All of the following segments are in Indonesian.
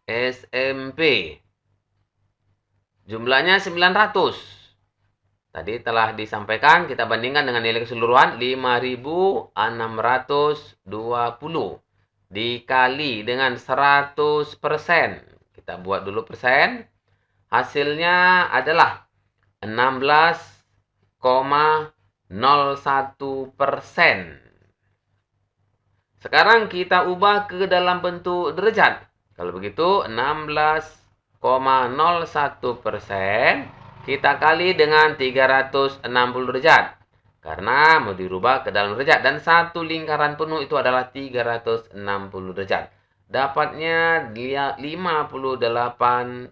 SMP. Jumlahnya 900. Tadi telah disampaikan, kita bandingkan dengan nilai keseluruhan 5.620 dikali dengan 100%. Kita buat dulu persen. Hasilnya adalah 16,01%. Sekarang kita ubah ke dalam bentuk derajat. Kalau begitu, 16,01% kita kali dengan 360 derajat. Karena mau dirubah ke dalam derajat. Dan satu lingkaran penuh itu adalah 360 derajat. Dapatnya 58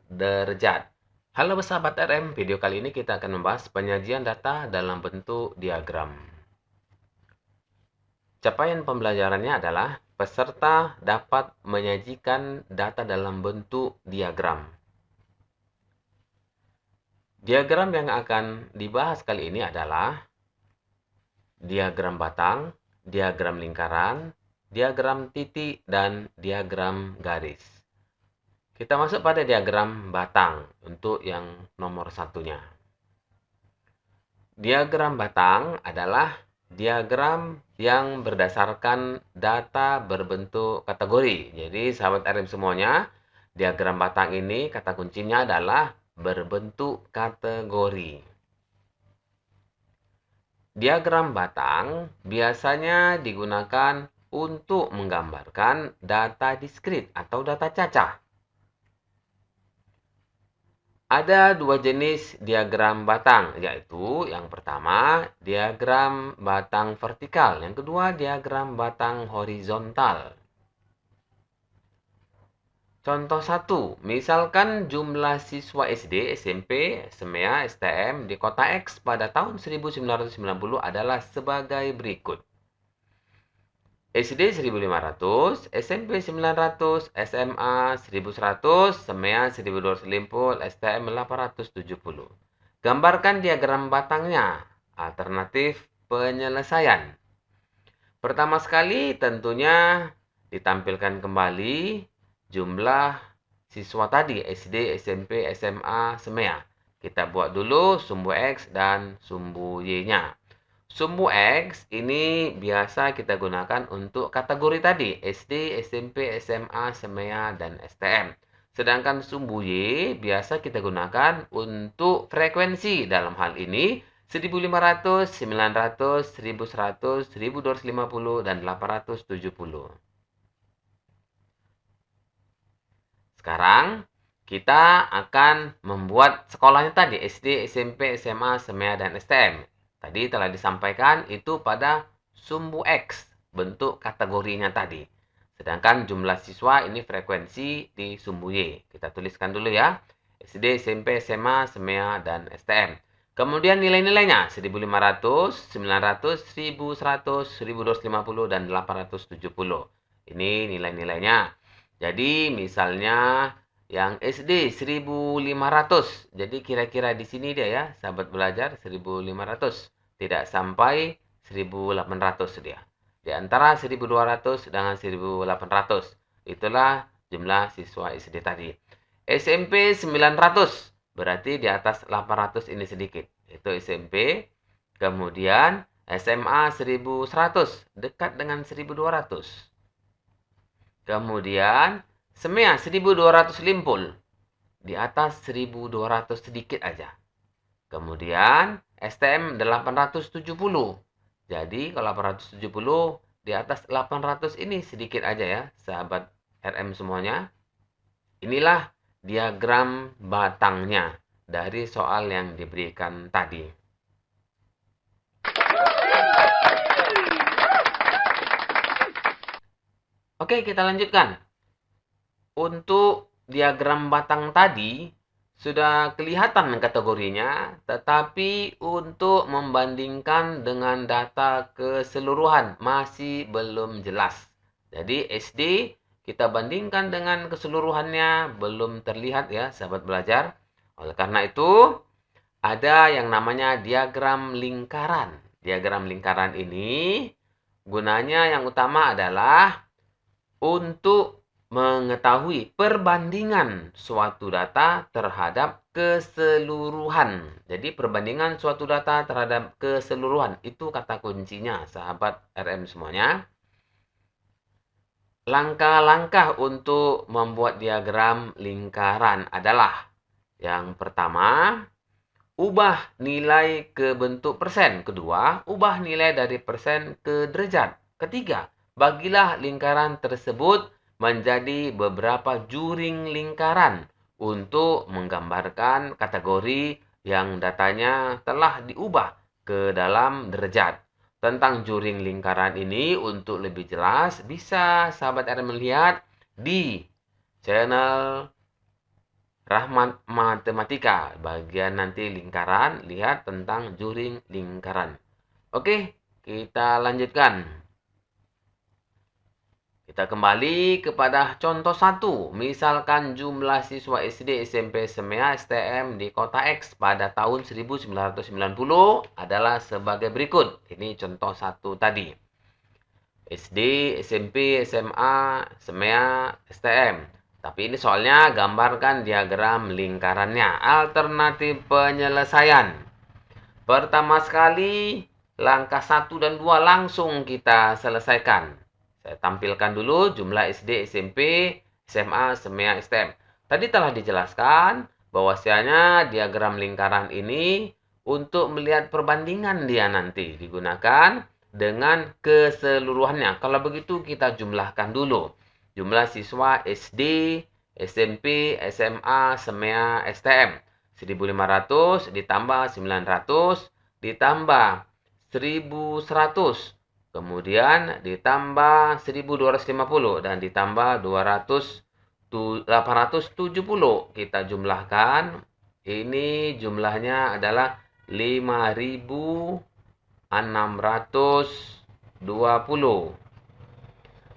derajat. Halo sahabat RM, video kali ini kita akan membahas penyajian data dalam bentuk diagram. Capaian pembelajarannya adalah peserta dapat menyajikan data dalam bentuk diagram. Diagram yang akan dibahas kali ini adalah diagram batang, diagram lingkaran, diagram titik, dan diagram garis. Kita masuk pada diagram batang untuk yang nomor satunya. Diagram batang adalah diagram yang berdasarkan data berbentuk kategori. Jadi sahabat RM semuanya, diagram batang ini kata kuncinya adalah berbentuk kategori. Diagram batang biasanya digunakan untuk menggambarkan data diskrit atau data cacah. Ada dua jenis diagram batang, yaitu yang pertama diagram batang vertikal, yang kedua diagram batang horizontal. Contoh 1, misalkan jumlah siswa SD, SMP, SMA, STM di kota X pada tahun 1990 adalah sebagai berikut. SD 1500, SMP 900, SMA 1100, SEMEA 1250, STM 870. Gambarkan diagram batangnya. Alternatif penyelesaian. Pertama sekali tentunya ditampilkan kembali jumlah siswa tadi, SD, SMP, SMA, SEMEA. Kita buat dulu sumbu X dan sumbu Y-nya. Sumbu X ini biasa kita gunakan untuk kategori tadi, SD, SMP, SMA, SEMEA, dan STM. Sedangkan sumbu Y biasa kita gunakan untuk frekuensi. Dalam hal ini 1500, 900, 1100, 1250, dan 870. Sekarang kita akan membuat sekolahnya tadi, SD, SMP, SMA, SEMEA, dan STM. Tadi telah disampaikan itu pada sumbu X, bentuk kategorinya tadi. Sedangkan jumlah siswa ini frekuensi di sumbu Y. Kita tuliskan dulu ya. SD, SMP, SMA, SEMEA, dan STM. Kemudian nilai-nilainya 1500, 900, 1100, 1250, dan 870. Ini nilai-nilainya. Jadi misalnya yang SD 1500. Jadi kira-kira di sini dia ya, sahabat belajar 1500. Tidak sampai 1800 dia. Di antara 1200 dengan 1800. Itulah jumlah siswa SD tadi. SMP 900. Berarti di atas 800 ini sedikit. Itu SMP. Kemudian SMA 1100. Dekat dengan 1200. Kemudian SEMEA 1200 limpul. Di atas 1200 sedikit aja. Kemudian STM 870. Jadi kalau 870 di atas 800 ini sedikit aja ya, sahabat RM semuanya. Inilah diagram batangnya dari soal yang diberikan tadi. Oke, kita lanjutkan. Untuk diagram batang tadi, sudah kelihatan kategorinya, tetapi untuk membandingkan dengan data keseluruhan masih belum jelas. Jadi SD kita bandingkan dengan keseluruhannya belum terlihat ya, sahabat belajar. Oleh karena itu, ada yang namanya diagram lingkaran. Diagram lingkaran ini gunanya yang utama adalah untuk mengetahui perbandingan suatu data terhadap keseluruhan. Jadi perbandingan suatu data terhadap keseluruhan itu kata kuncinya, sahabat RM semuanya. Langkah-langkah untuk membuat diagram lingkaran adalah yang pertama, ubah nilai ke bentuk persen. Kedua, ubah nilai dari persen ke derajat. Ketiga, bagilah lingkaran tersebut menjadi beberapa juring lingkaran untuk menggambarkan kategori yang datanya telah diubah ke dalam derajat. Tentang juring lingkaran ini untuk lebih jelas bisa sahabat RM melihat di channel Rahmat Matematika. Bagian nanti lingkaran, lihat tentang juring lingkaran. Oke, kita lanjutkan. Kita kembali kepada contoh 1. Misalkan jumlah siswa SD, SMP, SMA, STM di kota X pada tahun 1990 adalah sebagai berikut. Ini contoh 1 tadi. SD, SMP, SMA, SEMEA, STM. Tapi ini soalnya gambarkan diagram lingkarannya. Alternatif penyelesaian. Pertama sekali, langkah 1 dan 2 langsung kita selesaikan. Saya tampilkan dulu jumlah SD, SMP, SMA, SEMEA, STM. Tadi telah dijelaskan bahwasanya diagram lingkaran ini untuk melihat perbandingan dia nanti digunakan dengan keseluruhannya. Kalau begitu kita jumlahkan dulu. Jumlah siswa SD, SMP, SMA, SEMEA, STM. 1.500 ditambah 900 ditambah 1.100. Kemudian ditambah 1.250 dan ditambah 870. Kita jumlahkan. Ini jumlahnya adalah 5.620.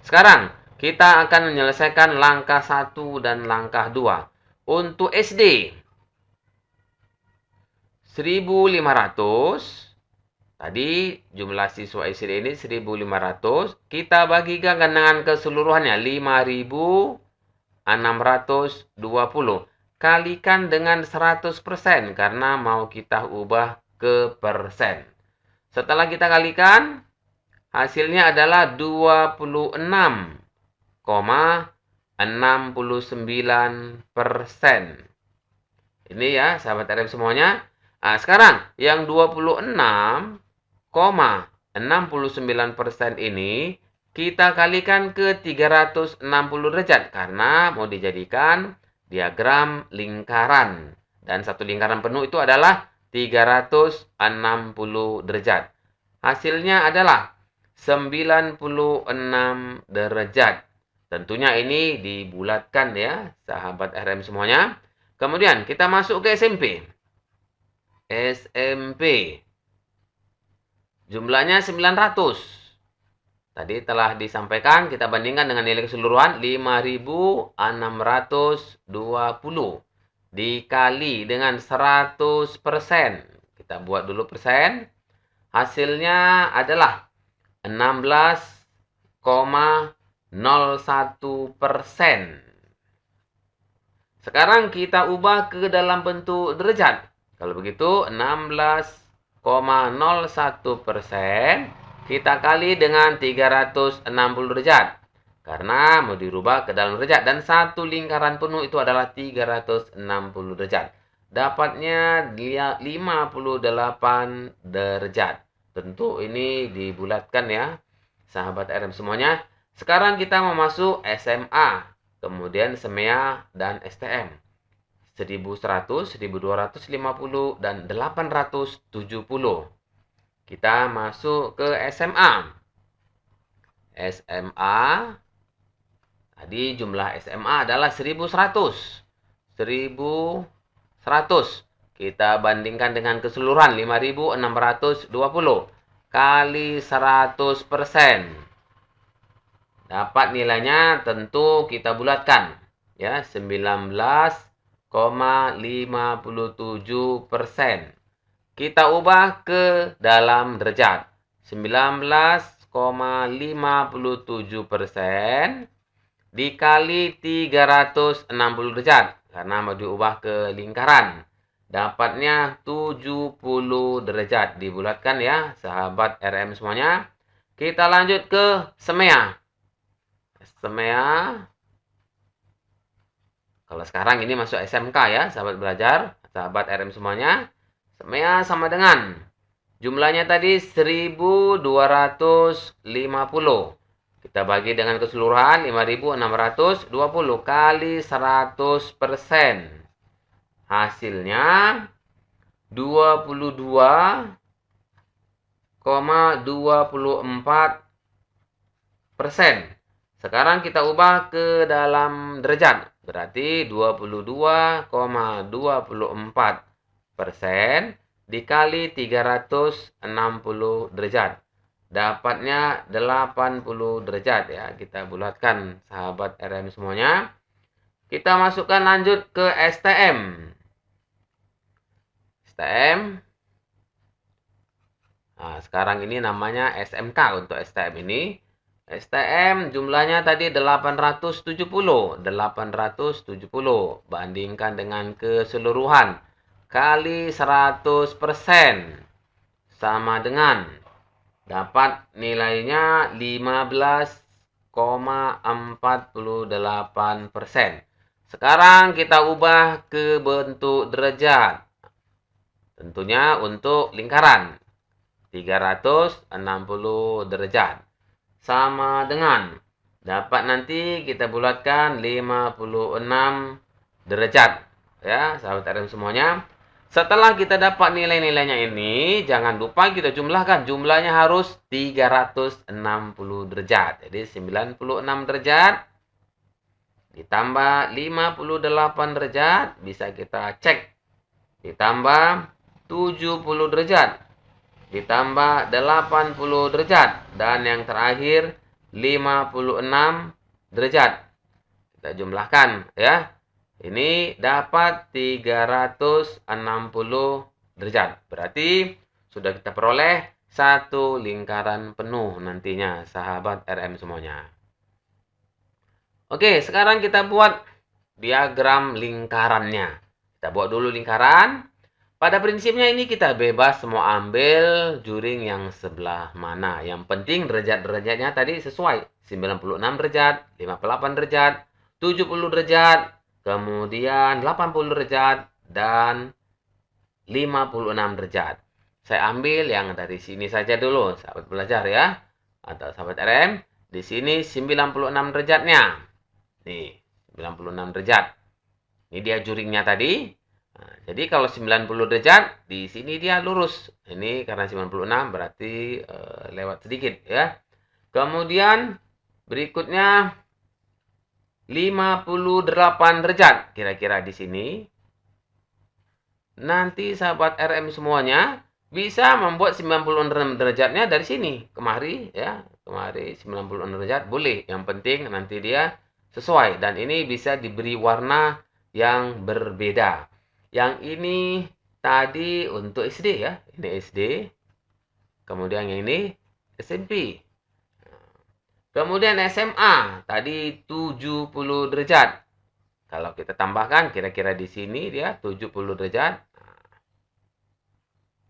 Sekarang kita akan menyelesaikan langkah 1 dan langkah 2. Untuk SD 1.500. Tadi jumlah siswa SD ini 1.500. Kita bagikan dengan keseluruhannya 5.620. Kalikan dengan 100% karena mau kita ubah ke persen. Setelah kita kalikan, hasilnya adalah 26,69%. Ini ya sahabat RM semuanya. Nah, sekarang yang 26,69% ini kita kalikan ke 360 derajat karena mau dijadikan diagram lingkaran. Dan satu lingkaran penuh itu adalah 360 derajat. Hasilnya adalah 96 derajat. Tentunya ini dibulatkan ya sahabat RM semuanya. Kemudian kita masuk ke SMP. SMP. Jumlahnya 900. Tadi telah disampaikan, kita bandingkan dengan nilai keseluruhan 5.620 dikali dengan 100%. Kita buat dulu persen. Hasilnya adalah 16,01%. Sekarang kita ubah ke dalam bentuk derajat. Kalau begitu 16,01% kita kali dengan 360 derajat. Karena mau dirubah ke dalam derajat. Dan satu lingkaran penuh itu adalah 360 derajat. Dapatnya 58 derajat. Tentu ini dibulatkan ya. Sahabat RM semuanya. Sekarang kita mau masuk SMA. Kemudian SEMEA dan STM. 1.100, 1.250, dan 870. Kita masuk ke SMA. SMA. Tadi jumlah SMA adalah 1.100. 1.100. Kita bandingkan dengan keseluruhan 5.620 kali 100%. Dapat nilainya tentu kita bulatkan. Ya, 19,57%. Kita ubah ke dalam derajat. 19,57% dikali 360 derajat. Karena mau diubah ke lingkaran. Dapatnya 70 derajat. Dibulatkan ya, sahabat RM semuanya. Kita lanjut ke semea. Semea. Kalau sekarang ini masuk SMK ya, sahabat belajar. Sahabat RM semuanya. Semea sama dengan jumlahnya tadi 1250. Kita bagi dengan keseluruhan 5620 kali 100%. Hasilnya 22,24%. Sekarang kita ubah ke dalam derajat. Berarti 22,24% dikali 360 derajat. Dapatnya 80 derajat ya. Kita bulatkan sahabat RM semuanya. Kita masukkan lanjut ke STM. Nah, sekarang ini namanya SMK untuk STM ini. STM jumlahnya tadi 870. 870 bandingkan dengan keseluruhan kali 100% sama dengan dapat nilainya 15,48%. Sekarang kita ubah ke bentuk derajat. Tentunya untuk lingkaran 360 derajat. Sama dengan dapat nanti kita bulatkan 56 derajat. Ya, sahabat RM semuanya. Setelah kita dapat nilai-nilainya ini, jangan lupa kita jumlahkan. Jumlahnya harus 360 derajat. Jadi 96 derajat ditambah 58 derajat, bisa kita cek. Ditambah 70 derajat. Ditambah 80 derajat. Dan yang terakhir 56 derajat. Kita jumlahkan ya. Ini dapat 360 derajat. Berarti sudah kita peroleh satu lingkaran penuh nantinya sahabat RM semuanya. Oke, sekarang kita buat diagram lingkarannya. Kita buat dulu lingkaran. Pada prinsipnya ini kita bebas mau ambil juring yang sebelah mana. Yang penting derajat-derajatnya tadi sesuai. 96 derajat, 58 derajat, 70 derajat, kemudian 80 derajat, dan 56 derajat. Saya ambil yang dari sini saja dulu, sahabat belajar ya. Atau sahabat RM. Di sini 96 derajatnya. Nih, 96 derajat. Ini dia juringnya tadi. Nah, jadi kalau 90 derajat, di sini dia lurus. Ini karena 96 berarti lewat sedikit ya. Kemudian berikutnya 58 derajat kira-kira di sini. Nanti sahabat RM semuanya bisa membuat 96 derajatnya dari sini kemari ya. Kemari 96 derajat boleh. Yang penting nanti dia sesuai dan ini bisa diberi warna yang berbeda. Yang ini tadi untuk SD ya. Ini SD. Kemudian yang ini SMP. Kemudian SMA. Tadi 70 derajat. Kalau kita tambahkan kira-kira di sini dia 70 derajat.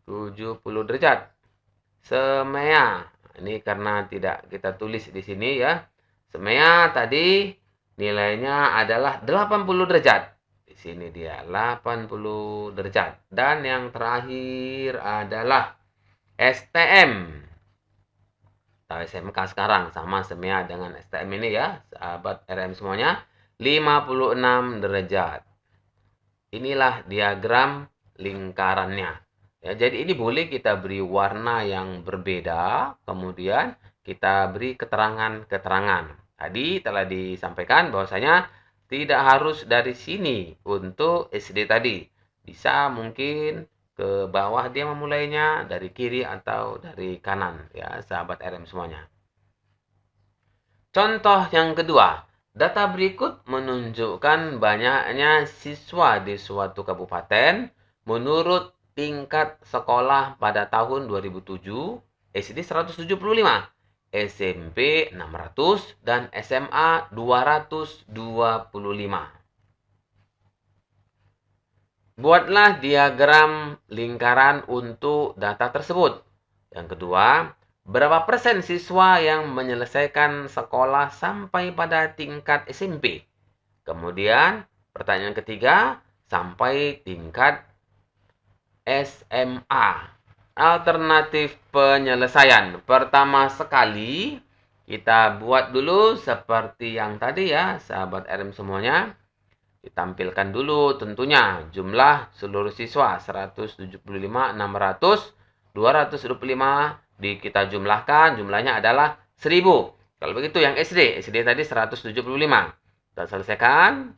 70 derajat. Semea. Ini karena tidak kita tulis di sini ya. Semea tadi nilainya adalah 80 derajat. Di sini dia 80 derajat. Dan yang terakhir adalah STM. Atau SMK sekarang sama semea dengan STM ini ya. Sahabat RM semuanya 56 derajat. Inilah diagram lingkarannya. Ya, jadi ini boleh kita beri warna yang berbeda. Kemudian kita beri keterangan-keterangan. Tadi telah disampaikan bahwasanya tidak harus dari sini untuk SD tadi. Bisa mungkin ke bawah dia memulainya dari kiri atau dari kanan ya sahabat RM semuanya. Contoh yang kedua, data berikut menunjukkan banyaknya siswa di suatu kabupaten menurut tingkat sekolah pada tahun 2007 SD 175. SMP 600, dan SMA 225. Buatlah diagram lingkaran untuk data tersebut. Yang kedua, berapa persen siswa yang menyelesaikan sekolah sampai pada tingkat SMP? Kemudian, pertanyaan ketiga, sampai tingkat SMA. Alternatif penyelesaian. Pertama sekali, kita buat dulu seperti yang tadi ya, sahabat RM semuanya. Ditampilkan dulu tentunya jumlah seluruh siswa 175, 600, 225 kita jumlahkan, jumlahnya adalah 1000. Kalau begitu yang SD tadi 175. Kita selesaikan.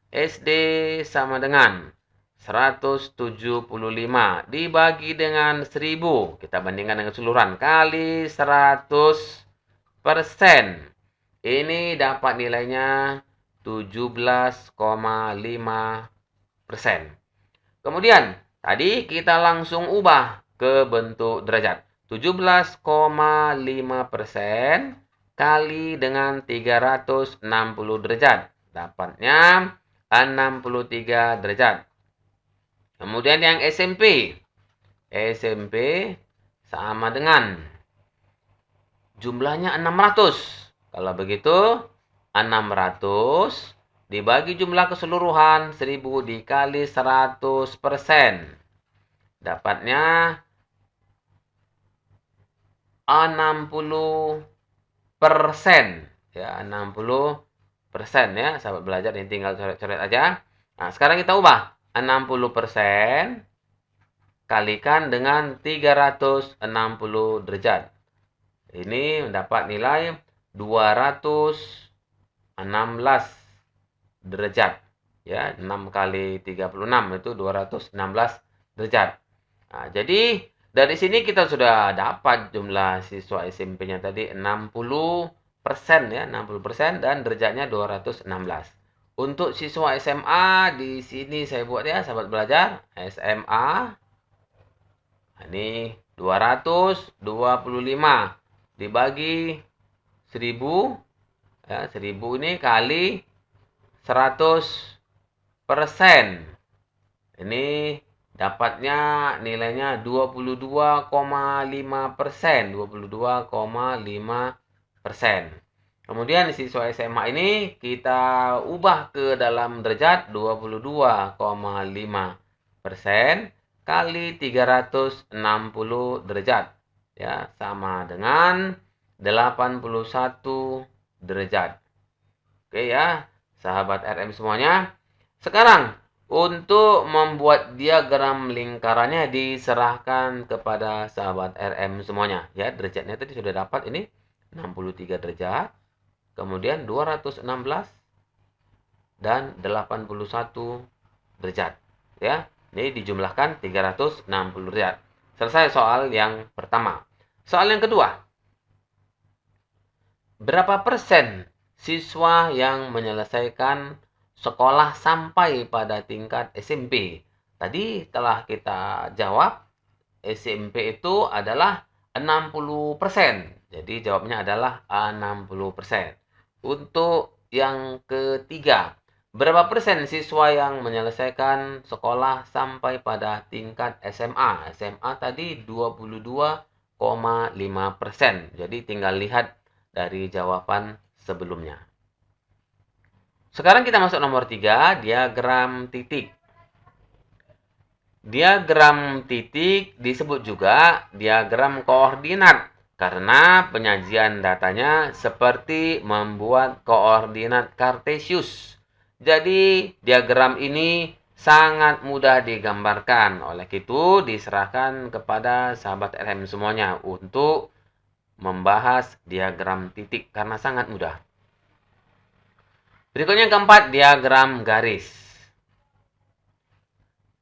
SD sama dengan 175 dibagi dengan 1000. Kita bandingkan dengan keseluruhan kali 100%. Ini dapat nilainya 17,5%. Kemudian, tadi kita langsung ubah ke bentuk derajat. 17,5% kali dengan 360 derajat. Dapatnya 63 derajat. Kemudian yang SMP. SMP sama dengan jumlahnya 600. Kalau begitu, 600 dibagi jumlah keseluruhan 1000 dikali 100%. Dapatnya 60%. Ya, 60% ya, sahabat belajar, ini tinggal coret-coret aja. Nah, sekarang kita ubah. 60% kalikan dengan 360 derajat. Ini mendapat nilai 216 derajat. Ya, 6 kali 36 itu 216 derajat. Nah, jadi dari sini kita sudah dapat jumlah siswa SMP-nya tadi 60% ya, 60% dan derajatnya 216. Untuk siswa SMA di sini saya buat ya, sahabat belajar, SMA ini 225 dibagi 1000 ya, 1000 ini kali 100%. Ini dapatnya nilainya 22,5%, 22,5%. Kemudian siswa SMA ini kita ubah ke dalam derajat 22,5% kali 360 derajat. Ya, sama dengan 81 derajat. Oke ya, sahabat RM semuanya. Sekarang, untuk membuat diagram lingkarannya diserahkan kepada sahabat RM semuanya. Ya, derajatnya tadi sudah dapat ini 63 derajat. Kemudian 216 dan 81 derajat. Ya, ini dijumlahkan 360 derajat. Selesai soal yang pertama. Soal yang kedua. Berapa persen siswa yang menyelesaikan sekolah sampai pada tingkat SMP? Tadi telah kita jawab, SMP itu adalah 60%. Jadi jawabnya adalah 60%. Untuk yang ketiga, berapa persen siswa yang menyelesaikan sekolah sampai pada tingkat SMA? SMA tadi 22,5%. Jadi tinggal lihat dari jawaban sebelumnya. Sekarang kita masuk nomor 3, diagram titik. Diagram titik disebut juga diagram koordinat karena penyajian datanya seperti membuat koordinat kartesius. Jadi diagram ini sangat mudah digambarkan. Oleh itu diserahkan kepada sahabat RM semuanya untuk membahas diagram titik karena sangat mudah. Berikutnya yang keempat, diagram garis.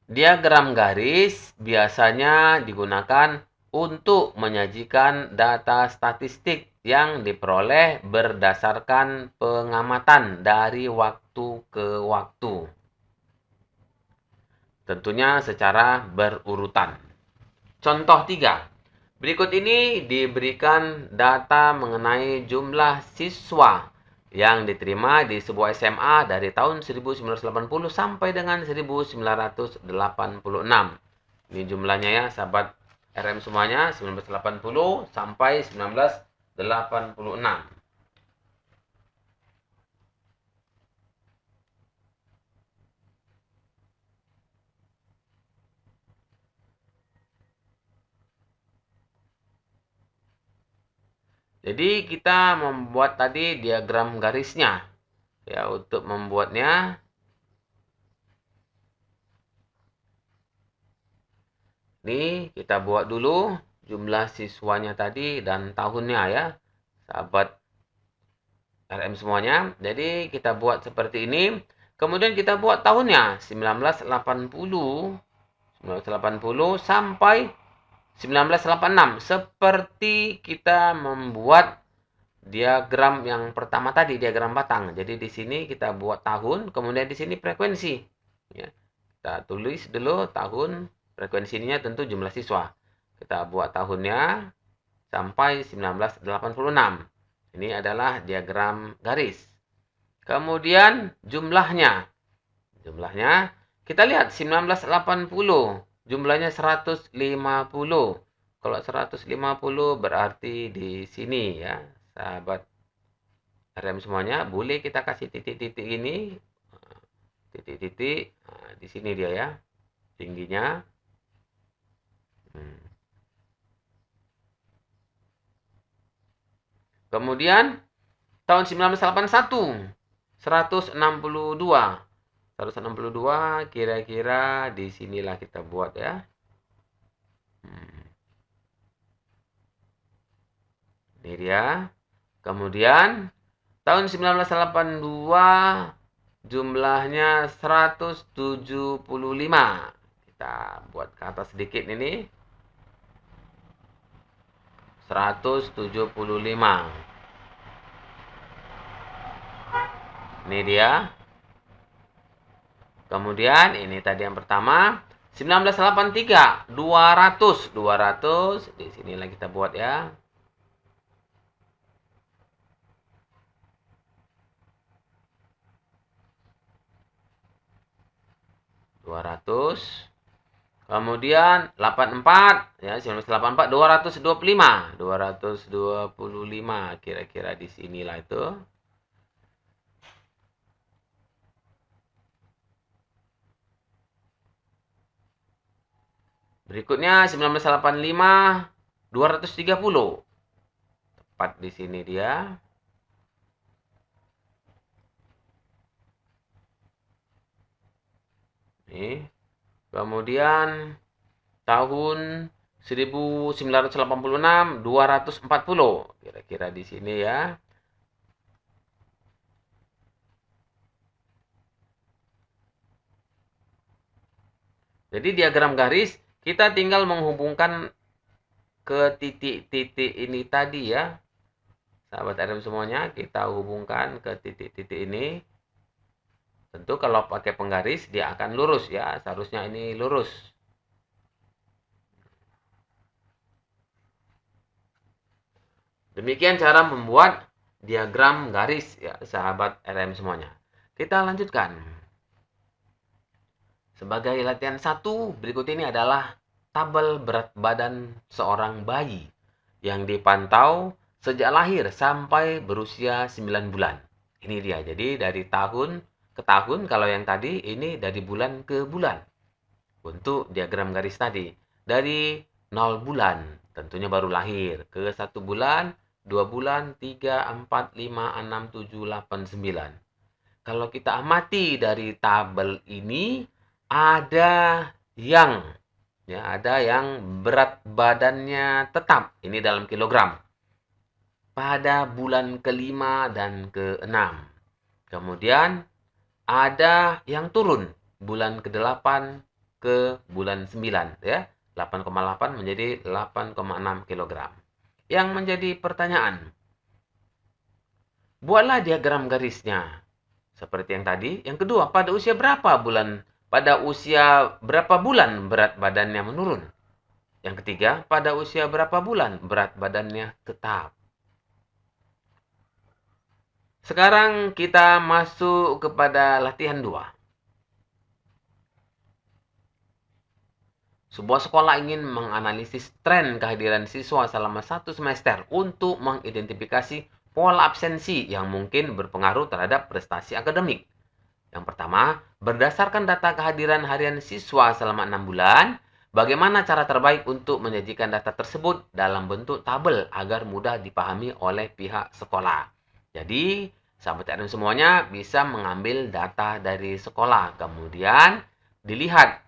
Diagram garis biasanya digunakan untuk menyajikan data statistik yang diperoleh berdasarkan pengamatan dari waktu ke waktu. Tentunya secara berurutan. Contoh 3. Berikut ini diberikan data mengenai jumlah siswa yang diterima di sebuah SMA dari tahun 1980 sampai dengan 1986. Ini jumlahnya ya, sahabat RM semuanya, 1980 sampai 1986. Jadi kita membuat tadi diagram garisnya. Ya, untuk membuatnya ini kita buat dulu jumlah siswanya tadi dan tahunnya ya, sahabat RM semuanya. Jadi kita buat seperti ini. Kemudian kita buat tahunnya 1980 sampai 1986 seperti kita membuat diagram yang pertama tadi, diagram batang. Jadi di sini kita buat tahun, kemudian di sini frekuensi. Ya, kita tulis dulu tahun, frekuensinya tentu jumlah siswa. Kita buat tahunnya sampai 1986. Ini adalah diagram garis. Kemudian jumlahnya. Jumlahnya kita lihat 1980. Jumlahnya 150. Kalau 150 berarti di sini ya, sahabat RM semuanya. Boleh kita kasih titik-titik ini. Titik-titik. Nah, di sini dia ya. Tingginya. Kemudian tahun 1981 162. 162 kira-kira di sinilah kita buat ya. Ini dia. Kemudian tahun 1982 jumlahnya 175. Kita buat ke atas sedikit ini. 175. Ini dia. Kemudian ini tadi yang pertama 1983 200. 200 di sinilah kita buat ya. Kemudian 84 ya, 1984 225. 225 kira-kira di sinilah itu. Berikutnya 1985 230. Tepat di sini dia. Nih. Kemudian tahun 1986 240. Kira-kira di sini ya. Jadi diagram garis kita tinggal menghubungkan ke titik-titik ini tadi ya. Sahabat RM semuanya, kita hubungkan ke titik-titik ini. Tentu kalau pakai penggaris dia akan lurus ya. Seharusnya ini lurus. Demikian cara membuat diagram garis ya, sahabat RM semuanya. Kita lanjutkan. Sebagai latihan 1, berikut ini adalah tabel berat badan seorang bayi yang dipantau sejak lahir sampai berusia 9 bulan. Ini dia. Jadi dari tahun ke tahun, kalau yang tadi ini dari bulan ke bulan. Untuk diagram garis tadi. Dari 0 bulan, tentunya baru lahir. Ke 1 bulan, 2 bulan, 3, 4, 5, 6, 7, 8, 9. Kalau kita amati dari tabel ini, ada yang berat badannya tetap. Ini dalam kilogram. Pada bulan ke-5 dan ke-6. Kemudian ada yang turun bulan ke-8 ke bulan 9 ya. 8,8 menjadi 8,6 kg. Yang menjadi pertanyaan, buatlah diagram garisnya. Seperti yang tadi. Yang kedua, pada usia berapa bulan berat badannya menurun? Yang ketiga, pada usia berapa bulan berat badannya tetap. Sekarang kita masuk kepada latihan 2. Sebuah sekolah ingin menganalisis tren kehadiran siswa selama 1 semester untuk mengidentifikasi pola absensi yang mungkin berpengaruh terhadap prestasi akademik. Yang pertama, berdasarkan data kehadiran harian siswa selama 6 bulan, bagaimana cara terbaik untuk menyajikan data tersebut dalam bentuk tabel agar mudah dipahami oleh pihak sekolah. Jadi, sahabat RM semuanya bisa mengambil data dari sekolah, kemudian dilihat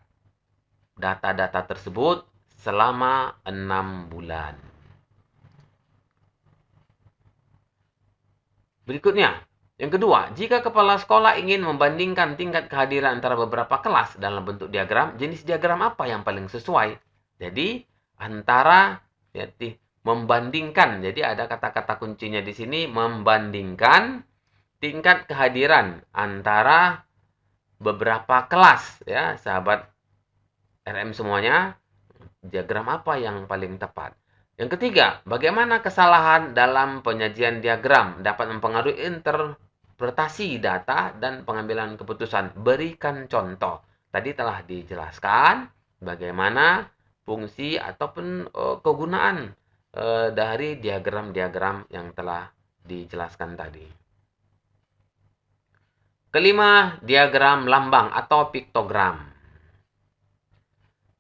data-data tersebut selama 6 bulan. Berikutnya, yang kedua, jika kepala sekolah ingin membandingkan tingkat kehadiran antara beberapa kelas dalam bentuk diagram, jenis diagram apa yang paling sesuai? Jadi, antara membandingkan. Jadi, ada kata-kata kuncinya di sini, membandingkan tingkat kehadiran antara beberapa kelas, ya, sahabat RM semuanya. Diagram apa yang paling tepat? Yang ketiga, bagaimana kesalahan dalam penyajian diagram dapat mempengaruhi interpretasi data dan pengambilan keputusan? Berikan contoh. Tadi telah dijelaskan bagaimana fungsi ataupun kegunaan dari diagram-diagram yang telah dijelaskan tadi. Kelima, diagram lambang atau piktogram.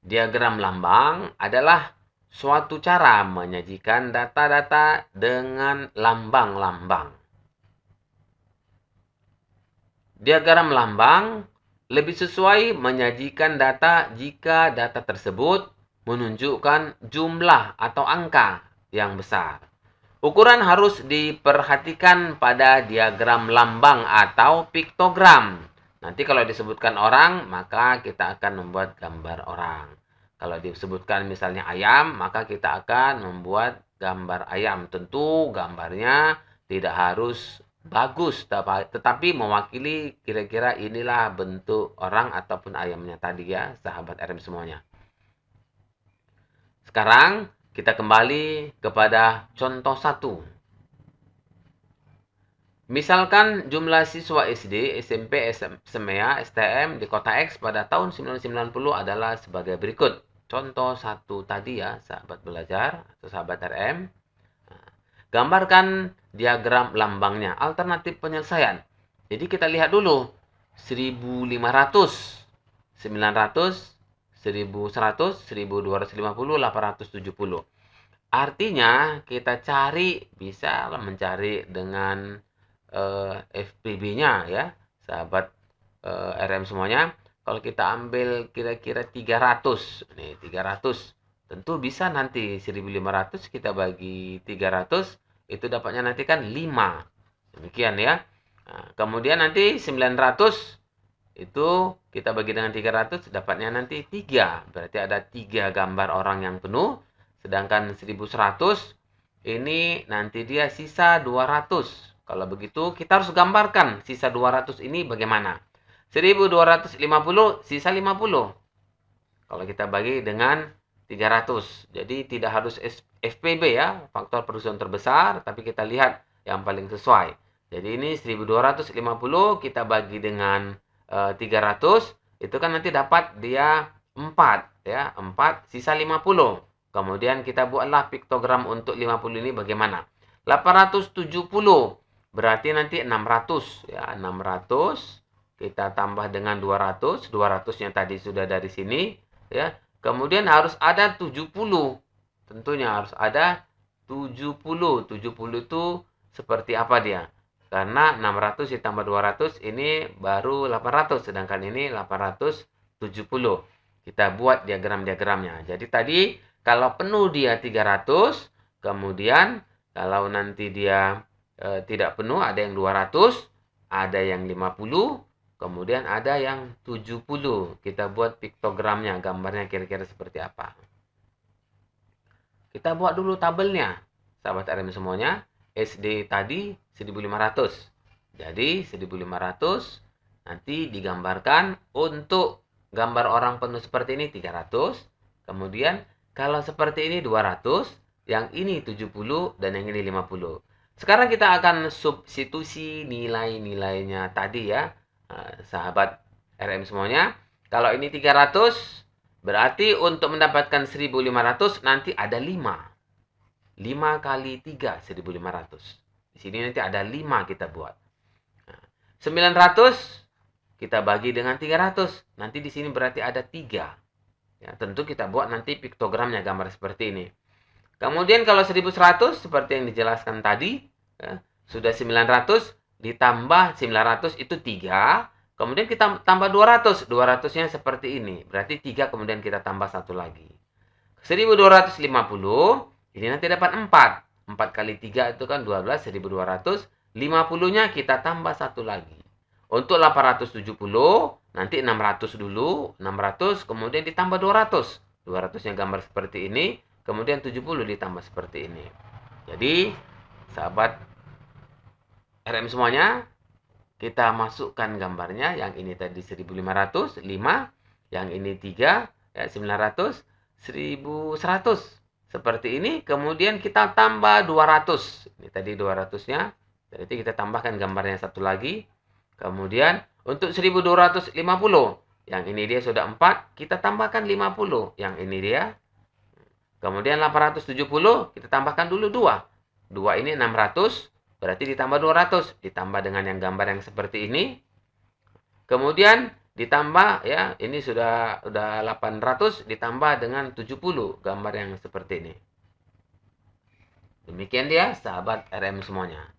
Diagram lambang adalah suatu cara menyajikan data-data dengan lambang-lambang. Diagram lambang lebih sesuai menyajikan data jika data tersebut menunjukkan jumlah atau angka yang besar. Ukuran harus diperhatikan pada diagram lambang atau piktogram. Nanti kalau disebutkan orang, maka kita akan membuat gambar orang. Kalau disebutkan misalnya ayam, maka kita akan membuat gambar ayam. Tentu gambarnya tidak harus bagus, tetapi mewakili kira-kira inilah bentuk orang ataupun ayamnya tadi ya, sahabat RM semuanya. Sekarang kita kembali kepada contoh 1. Misalkan jumlah siswa SD, SMP, SMA, STM di kota X pada tahun 1990 adalah sebagai berikut. Contoh 1 tadi ya, sahabat belajar atau sahabat RM. Gambarkan diagram lambangnya, alternatif penyelesaian. Jadi kita lihat dulu, 1500, 900, 1100, 1250, 870. Artinya kita cari, bisa mencari dengan FPB-nya ya, sahabat RM semuanya. Kalau kita ambil kira-kira 300, nih 300, tentu bisa nanti 1500 kita bagi 300, itu dapatnya nanti kan 5. Demikian ya. Nah, kemudian nanti 900 itu kita bagi dengan 300, dapatnya nanti 3. Berarti ada 3 gambar orang yang penuh. Sedangkan 1100 ini nanti dia sisa 200. Kalau begitu, kita harus gambarkan sisa 200 ini bagaimana. 1250, sisa 50. Kalau kita bagi dengan 300. Jadi tidak harus FPB ya, faktor perusahaan terbesar, tapi kita lihat yang paling sesuai. Jadi ini 1250 kita bagi dengan 300, itu kan nanti dapat dia 4 ya, 4 sisa 50. Kemudian kita buatlah piktogram untuk 50 ini bagaimana. 870 berarti nanti 600 ya, 600 kita tambah dengan 200, 200-nya tadi sudah dari sini ya. Kemudian harus ada 70. Tentunya harus ada 70. 70 itu seperti apa dia? Karena 600 ditambah 200 ini baru 800, sedangkan ini 870. Kita buat diagram-diagramnya. Jadi tadi kalau penuh dia 300, kemudian kalau nanti dia tidak penuh, ada yang 200, ada yang 50, kemudian ada yang 70. Kita buat piktogramnya, gambarnya kira-kira seperti apa. Kita buat dulu tabelnya, sahabat RM semuanya. SD tadi 1500. Jadi 1500 nanti digambarkan untuk gambar orang penuh seperti ini 300. Kemudian Kalau seperti ini 200, yang ini 70, dan yang ini 50. Sekarang kita akan substitusi nilai-nilainya tadi ya, sahabat RM semuanya. Kalau ini 300, berarti untuk mendapatkan 1500 nanti ada 5. 5 kali 3, 1500. Di sini nanti ada 5 kita buat. 900 kita bagi dengan 300. Nanti di sini berarti ada 3. Ya, tentu kita buat nanti piktogramnya, gambar seperti ini. Kemudian kalau 1100 seperti yang dijelaskan tadi, ya, sudah 900 ditambah 900 itu 3. Kemudian kita tambah 200. 200-nya seperti ini. Berarti 3 kemudian kita tambah 1 lagi. 1250 ini nanti dapat 4. 4 kali 3 itu kan 12, 1200. 50-nya kita tambah 1 lagi. Untuk 870, nanti 600 dulu. 600, kemudian ditambah 200. 200-nya gambar seperti ini. Kemudian 70 ditambah seperti ini. Jadi, sahabat RM semuanya, kita masukkan gambarnya. Yang ini tadi 1500, 5. Yang ini 3, ya 900, 1100. Seperti ini. Kemudian kita tambah 200. Ini tadi 200-nya. Jadi kita tambahkan gambarnya satu lagi. Kemudian untuk 1250. Yang ini dia sudah 4. Kita tambahkan 50. Yang ini dia. Kemudian 870. Kita tambahkan dulu 2. 2 ini 600. Berarti ditambah 200. Ditambah dengan yang gambar yang seperti ini. Kemudian ditambah ya. Ini sudah 800. Ditambah dengan 70. Gambar yang seperti ini. Demikian dia sahabat RM semuanya.